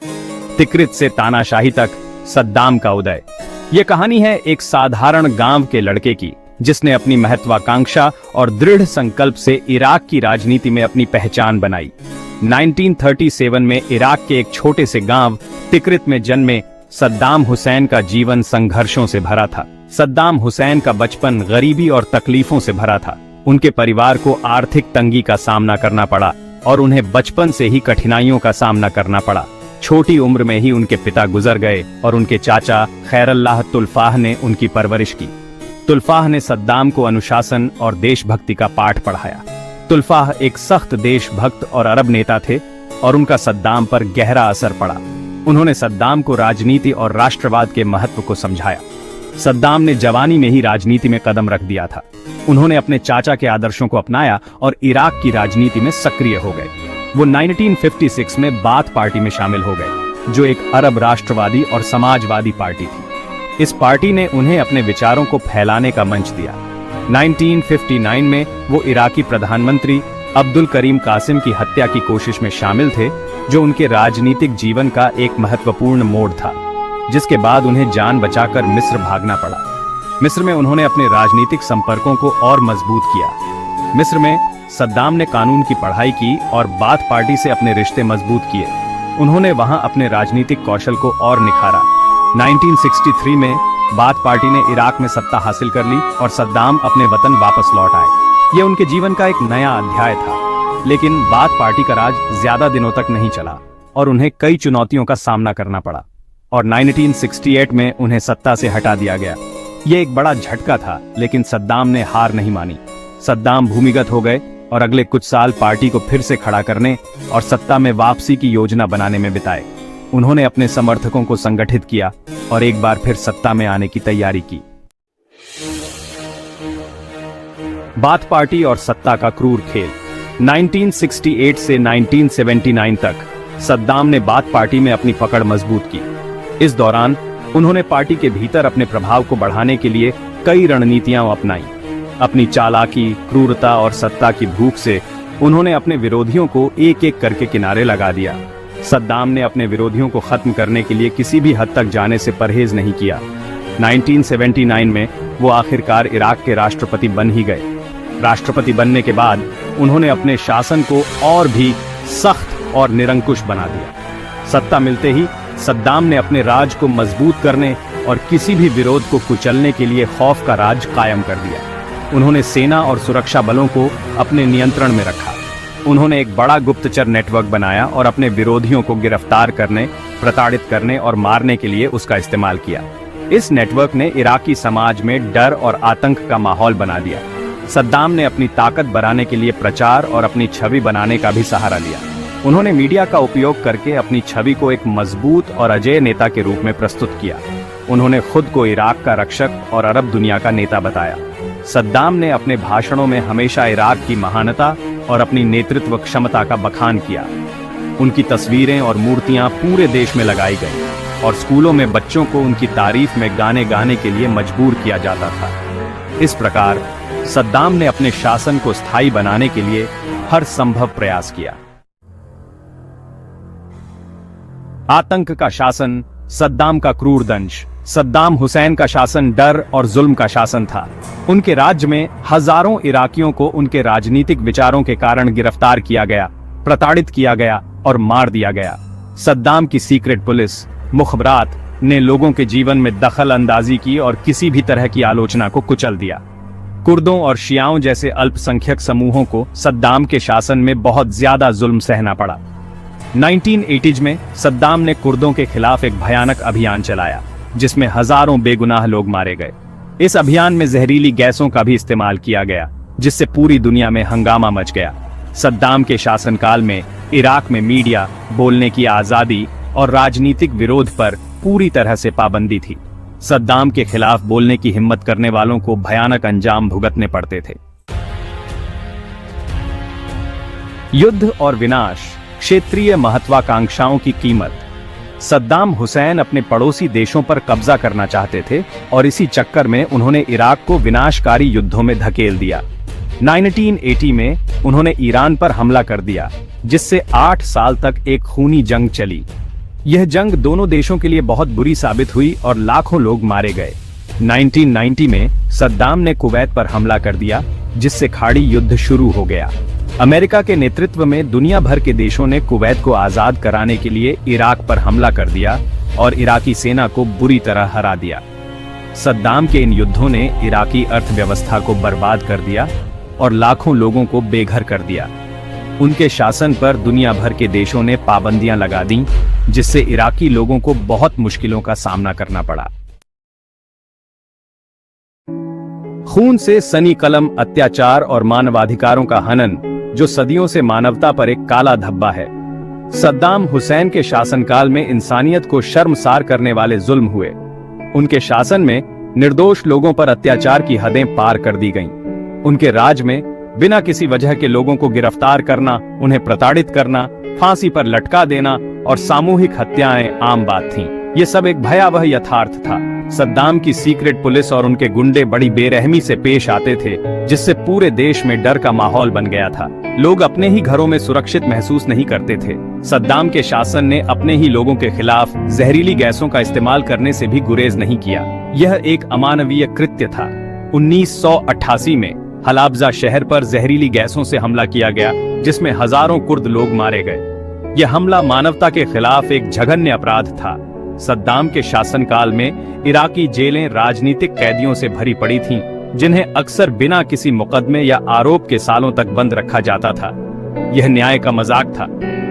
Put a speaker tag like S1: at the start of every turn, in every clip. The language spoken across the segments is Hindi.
S1: तिक्रित से तानाशाही तक सद्दाम का उदय। यह कहानी है एक साधारण गांव के लड़के की, जिसने अपनी महत्वाकांक्षा और दृढ़ संकल्प से इराक की राजनीति में अपनी पहचान बनाई। 1937 में इराक के एक छोटे से गांव तिक्रित में जन्मे सद्दाम हुसैन का जीवन संघर्षों से भरा था। सद्दाम हुसैन का बचपन गरीबी और तकलीफों से भरा था। उनके परिवार को आर्थिक तंगी का सामना करना पड़ा और उन्हें बचपन से ही कठिनाइयों का सामना करना पड़ा। छोटी उम्र में ही उनके पिता गुजर गए और उनके चाचा खैरल्लाह तुल्फाह ने उनकी परवरिश की। तुल्फाह ने सद्दाम को अनुशासन और देशभक्ति का पाठ पढ़ाया। तुल्फाह एक सख्त देशभक्त और अरब नेता थे और उनका सद्दाम पर गहरा असर पड़ा। उन्होंने सद्दाम को राजनीति और राष्ट्रवाद के महत्व को समझाया। सद्दाम ने जवानी में ही राजनीति में कदम रख दिया था। उन्होंने अपने चाचा के आदर्शों को अपनाया और इराक की राजनीति में सक्रिय हो गए। वो 1956 में बाथ पार्टी में शामिल हो गए, जो एक अरब राष्ट्रवादी और समाजवादी पार्टी थी। इस पार्टी ने उन्हें अपने विचारों को फैलाने का मंच दिया। 1959 में वो इराकी प्रधानमंत्री अब्दुल करीम कासिम की हत्या की कोशिश में शामिल थे, जो उनके राजनीतिक जीवन का एक महत्वपूर्ण मोड़ था, जिसके बाद उन्हें जान बचाकर मिस्र भागना पड़ा। मिस्र में उन्होंने अपने राजनीतिक संपर्कों को और मजबूत किया। मिस्र में सद्दाम ने कानून की पढ़ाई की और बाथ पार्टी से अपने रिश्ते मजबूत किए। उन्होंने वहां अपने राजनीतिक कौशल को और निखारा। 1963 में बाथ पार्टी ने इराक में सत्ता हासिल कर ली और सद्दाम अपने वतन वापस लौट आए। यह उनके जीवन का एक नया अध्याय था, लेकिन बाथ पार्टी का राज ज्यादा दिनों तक नहीं चला और उन्हें कई चुनौतियों का सामना करना पड़ा और 1968 में उन्हें सत्ता से हटा दिया गया। यह एक बड़ा झटका था, लेकिन सद्दाम ने हार नहीं मानी। सद्दाम भूमिगत हो गए और अगले कुछ साल पार्टी को फिर से खड़ा करने और सत्ता में वापसी की योजना बनाने में बिताए। उन्होंने अपने समर्थकों को संगठित किया और एक बार फिर सत्ता में आने की तैयारी की। बाथ पार्टी और सत्ता का क्रूर खेल। 1968 से 1979 तक सद्दाम ने बाथ पार्टी में अपनी पकड़ मजबूत की। इस दौरान उन्होंने पार्टी के भीतर अपने प्रभाव को बढ़ाने के लिए कई रणनीतियां अपनाई। अपनी चालाकी, क्रूरता और सत्ता की भूख से उन्होंने अपने विरोधियों को एक एक करके किनारे लगा दिया। सद्दाम ने अपने विरोधियों को खत्म करने के लिए किसी भी हद तक जाने से परहेज नहीं किया। 1979 में वो आखिरकार इराक के राष्ट्रपति बन ही गए। राष्ट्रपति बनने के बाद उन्होंने अपने शासन को और भी सख्त और निरंकुश बना दिया। सत्ता मिलते ही सद्दाम ने अपने राज को मजबूत करने और किसी भी विरोध को कुचलने के लिए खौफ का राज कायम कर दिया। उन्होंने सेना और सुरक्षा बलों को अपने नियंत्रण में रखा। उन्होंने एक बड़ा गुप्तचर नेटवर्क बनाया और अपने विरोधियों को गिरफ्तार करने, प्रताड़ित करने और मारने के लिए उसका इस्तेमाल किया। इस नेटवर्क ने इराकी समाज में डर और आतंक का माहौल बना दिया। सद्दाम ने अपनी ताकत बढ़ाने के लिए प्रचार और अपनी छवि बनाने का भी सहारा लिया। उन्होंने मीडिया का उपयोग करके अपनी छवि को एक मजबूत और अजेय नेता के रूप में प्रस्तुत किया। उन्होंने खुद को इराक का रक्षक और अरब दुनिया का नेता बताया। सद्दाम ने अपने भाषणों में हमेशा इराक की महानता और अपनी नेतृत्व क्षमता का बखान किया। उनकी तस्वीरें और मूर्तियां पूरे देश में लगाई गईं और स्कूलों में बच्चों को उनकी तारीफ में गाने गाने के लिए मजबूर किया जाता था। इस प्रकार सद्दाम ने अपने शासन को स्थायी बनाने के लिए हर संभव प्रयास किया। आतंक का शासन, सद्दाम का क्रूर दंश। सद्दाम हुसैन का शासन डर और जुल्म का शासन था। उनके राज्य में हजारों इराकियों को उनके राजनीतिक विचारों के कारण गिरफ्तार किया गया, प्रताड़ित किया गया और मार दिया गया। सद्दाम की सीक्रेट पुलिस, मुखबरात ने लोगों के जीवन में दखल अंदाजी की और किसी भी तरह की आलोचना को कुचल दिया। कुर्दों और शियाओं जैसे अल्पसंख्यक समूहों को सद्दाम के शासन में बहुत ज्यादा जुल्म सहना पड़ा। 1980s में सद्दाम ने कुर्दों के खिलाफ एक भयानक अभियान चलाया, जिसमें हजारों बेगुनाह लोग मारे गए। इस अभियान में जहरीली गैसों का भी इस्तेमाल किया गया, जिससे पूरी दुनिया में हंगामा मच गया। सद्दाम के शासनकाल में इराक में मीडिया, बोलने की आजादी और राजनीतिक विरोध पर पूरी तरह से पाबंदी थी। सद्दाम के खिलाफ बोलने की हिम्मत करने वालों को भयानक अंजाम भुगतने पड़ते थे। युद्ध और विनाश, क्षेत्रीय महत्वाकांक्षाओं की कीमत। सद्दाम हुसैन अपने पड़ोसी देशों पर कब्जा करना चाहते थे और इसी चक्कर में उन्होंने इराक को विनाशकारी युद्धों में धकेल दिया। 1980 में उन्होंने ईरान पर हमला कर दिया, जिससे 8 साल तक एक खूनी जंग चली। यह जंग दोनों देशों के लिए बहुत बुरी साबित हुई और लाखों लोग मारे गए। 1990 में सद्दाम ने कुवैत पर हमला कर दिया, जिससे खाड़ी युद्ध शुरू हो गया। अमेरिका के नेतृत्व में दुनिया भर के देशों ने कुवैत को आजाद कराने के लिए इराक पर हमला कर दिया और इराकी सेना को बुरी तरह हरा दिया। सद्दाम के इन युद्धों ने इराकी अर्थव्यवस्था को बर्बाद कर दिया और लाखों लोगों को बेघर कर दिया। उनके शासन पर दुनिया भर के देशों ने पाबंदियां लगा दी, जिससे इराकी लोगों को बहुत मुश्किलों का सामना करना पड़ा। खून से सनी कलम अत्याचार और मानवाधिकारों का हनन, जो सदियों से मानवता पर एक काला धब्बा है। सद्दाम हुसैन के शासनकाल में इंसानियत को शर्मसार करने वाले जुल्म हुए। उनके शासन में निर्दोष लोगों पर अत्याचार की हदें पार कर दी गईं। उनके राज में बिना किसी वजह के लोगों को गिरफ्तार करना, उन्हें प्रताड़ित करना, फांसी पर लटका देना और सामूहिक हत्याएं आम बात थीं। ये सब एक भयावह यथार्थ था। सद्दाम की सीक्रेट पुलिस और उनके गुंडे बड़ी बेरहमी से पेश आते थे, जिससे पूरे देश में डर का माहौल बन गया था। लोग अपने ही घरों में सुरक्षित महसूस नहीं करते थे। सद्दाम के शासन ने अपने ही लोगों के खिलाफ जहरीली गैसों का इस्तेमाल करने से भी गुरेज नहीं किया। यह एक अमानवीय कृत्य था। 1988 में हलाब्जा शहर पर जहरीली गैसों से हमला किया गया, जिसमें हजारों कुर्द लोग मारे गए। यह हमला मानवता के खिलाफ एक जघन्य अपराध था। सद्दाम के शासनकाल में इराकी जेलें राजनीतिक कैदियों से भरी पड़ी थीं, जिन्हें अक्सर बिना किसी मुकदमे या आरोप के सालों तक बंद रखा जाता था। यह न्याय का मजाक था,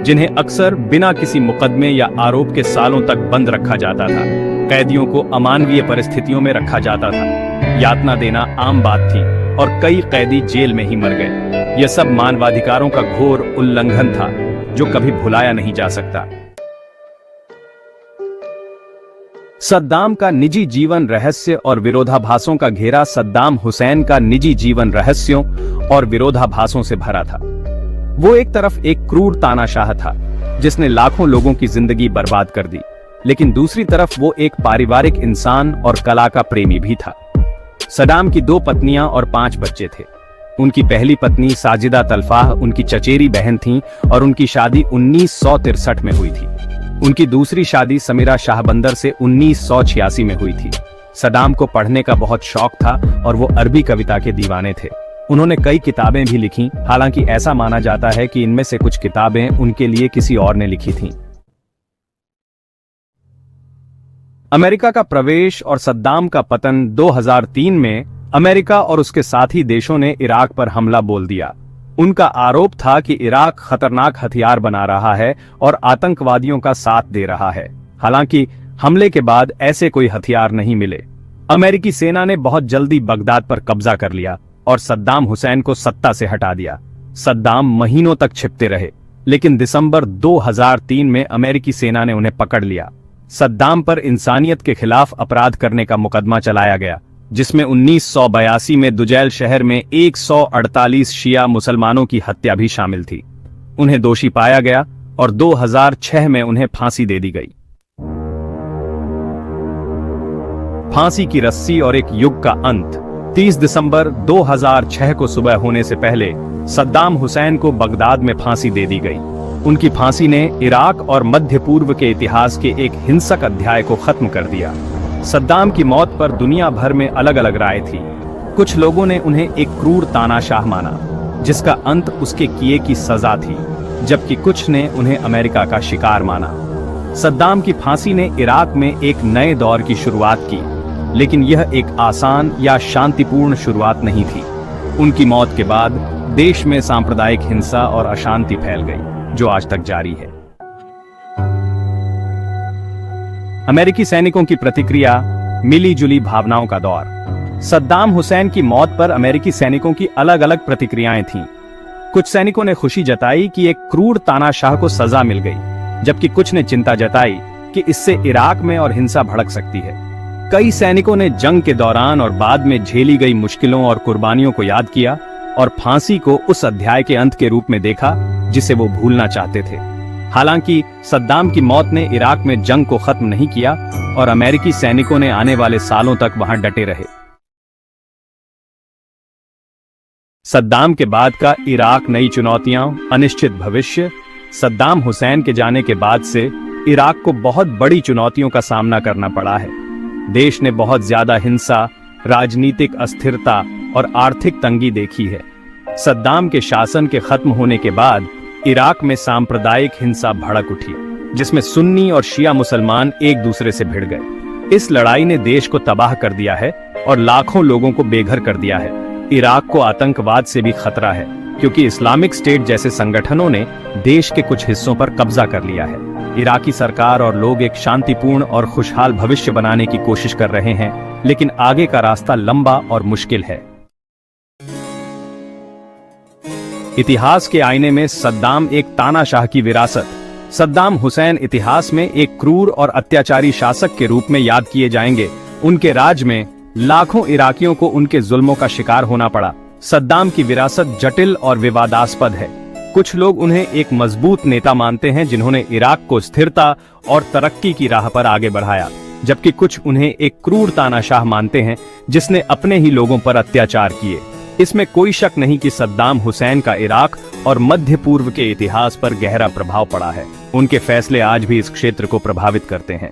S1: जिन्हें अक्सर बिना किसी मुकदमे या आरोप के सालों तक बंद रखा जाता था। कैदियों को अमानवीय परिस्थितियों में रखा जाता था। यातना देना आम बात थी और कई कैदी जेल में ही मर गए। यह सब मानवाधिकारों का घोर उल्लंघन था, जो कभी भुलाया नहीं जा सकता। सद्दाम का निजी जीवन रहस्य और विरोधाभासों का घेरा सद्दाम हुसैन का निजी जीवन रहस्यों और विरोधाभासों से भरा था। वो एक तरफ एक क्रूर तानाशाह था, जिसने लाखों लोगों की जिंदगी बर्बाद कर दी, लेकिन दूसरी तरफ वो एक पारिवारिक इंसान और कला का प्रेमी भी था। सद्दाम की 2 पत्नियां और 5 बच्चे थे। उनकी पहली पत्नी साजिदा तलफाह उनकी चचेरी बहन थीं और उनकी शादी 1963 में हुई थी। उनकी दूसरी शादी समीरा शाहबंदर से 1986 में हुई थी। सद्दाम को पढ़ने का बहुत शौक था और वो अरबी कविता के दीवाने थे। उन्होंने कई किताबें भी लिखीं, हालांकि ऐसा माना जाता है कि इनमें से कुछ किताबें उनके लिए किसी और ने लिखी थीं। अमेरिका का प्रवेश और सद्दाम का पतन 2003 में अमेरिका और उसके साथी देशों ने इराक पर हमला बोल दिया। उनका आरोप था कि इराक खतरनाक हथियार बना रहा है और आतंकवादियों का साथ दे रहा है। हालांकि हमले के बाद ऐसे कोई हथियार नहीं मिले। अमेरिकी सेना ने बहुत जल्दी बगदाद पर कब्जा कर लिया और सद्दाम हुसैन को सत्ता से हटा दिया। सद्दाम महीनों तक छिपते रहे, लेकिन दिसंबर 2003 में अमेरिकी सेना ने उन्हें पकड़ लिया। सद्दाम पर इंसानियत के खिलाफ अपराध करने का मुकदमा चलाया गया, जिसमें 1982 में दुजैल शहर में 148 शिया मुसलमानों की हत्या भी शामिल थी। उन्हें दोषी पाया गया और 2006 में उन्हें फांसी दे दी गई। फांसी की रस्सी और एक युग का अंत। 30 दिसंबर 2006 को सुबह होने से पहले सद्दाम हुसैन को बगदाद में फांसी दे दी गई। उनकी फांसी ने इराक और मध्य पूर्व के इतिहास के एक हिंसक अध्याय को खत्म कर दिया। सद्दाम की मौत पर दुनिया भर में अलग अलग राय थी। कुछ लोगों ने उन्हें एक क्रूर तानाशाह माना, जिसका अंत उसके किए की सजा थी, जबकि कुछ ने उन्हें अमेरिका का शिकार माना। सद्दाम की फांसी ने इराक में एक नए दौर की शुरुआत की, लेकिन यह एक आसान या शांतिपूर्ण शुरुआत नहीं थी। उनकी मौत के बाद देश में सांप्रदायिक हिंसा और अशांति फैल गई, जो आज तक जारी है। अमेरिकी सैनिकों की प्रतिक्रिया, मिली जुली भावनाओं का दौर। सद्दाम हुसैन की मौत पर अमेरिकी सैनिकों की अलग अलग प्रतिक्रियाएं थीं। कुछ सैनिकों ने खुशी जताई कि एक क्रूर तानाशाह को सजा मिल गई, जबकि कुछ ने चिंता जताई कि इससे इराक में और हिंसा भड़क सकती है। कई सैनिकों ने जंग के दौरान और बाद में झेली गई मुश्किलों और कुर्बानियों को याद किया और फांसी को उस अध्याय के अंत के रूप में देखा जिसे वो भूलना चाहते थे। हालांकि सद्दाम की मौत ने इराक में जंग को खत्म नहीं किया और अमेरिकी सैनिकों ने आने वाले सालों तक वहां डटे रहे। सद्दाम के बाद का इराक, नई चुनौतियां, अनिश्चित भविष्य। सद्दाम हुसैन के जाने के बाद से इराक को बहुत बड़ी चुनौतियों का सामना करना पड़ा है। देश ने बहुत ज्यादा हिंसा, राजनीतिक अस्थिरता और आर्थिक तंगी देखी है। सद्दाम के शासन के खत्म होने के बाद इराक में सांप्रदायिक हिंसा भड़क उठी, जिसमें सुन्नी और शिया मुसलमान एक दूसरे से भिड़ गए। इस लड़ाई ने देश को तबाह कर दिया है और लाखों लोगों को बेघर कर दिया है। इराक को आतंकवाद से भी खतरा है, क्योंकि इस्लामिक स्टेट जैसे संगठनों ने देश के कुछ हिस्सों पर कब्जा कर लिया है। इराकी सरकार और लोग एक शांतिपूर्ण और खुशहाल भविष्य बनाने की कोशिश कर रहे हैं, लेकिन आगे का रास्ता लंबा और मुश्किल है। इतिहास के आईने में सद्दाम एक तानाशाह की विरासत। सद्दाम हुसैन इतिहास में एक क्रूर और अत्याचारी शासक के रूप में याद किए जाएंगे। उनके राज में लाखों इराकियों को उनके जुल्मों का शिकार होना पड़ा। सद्दाम की विरासत जटिल और विवादास्पद है। कुछ लोग उन्हें एक मजबूत नेता मानते हैं जिन्होंने इराक को स्थिरता और तरक्की की राह पर आगे बढ़ाया, जबकि कुछ उन्हें एक क्रूर तानाशाह मानते हैं जिसने अपने ही लोगों पर अत्याचार किए। इसमें कोई शक नहीं कि सद्दाम हुसैन का इराक और मध्य पूर्व के इतिहास पर गहरा प्रभाव पड़ा है। उनके फैसले आज भी इस क्षेत्र को प्रभावित करते हैं।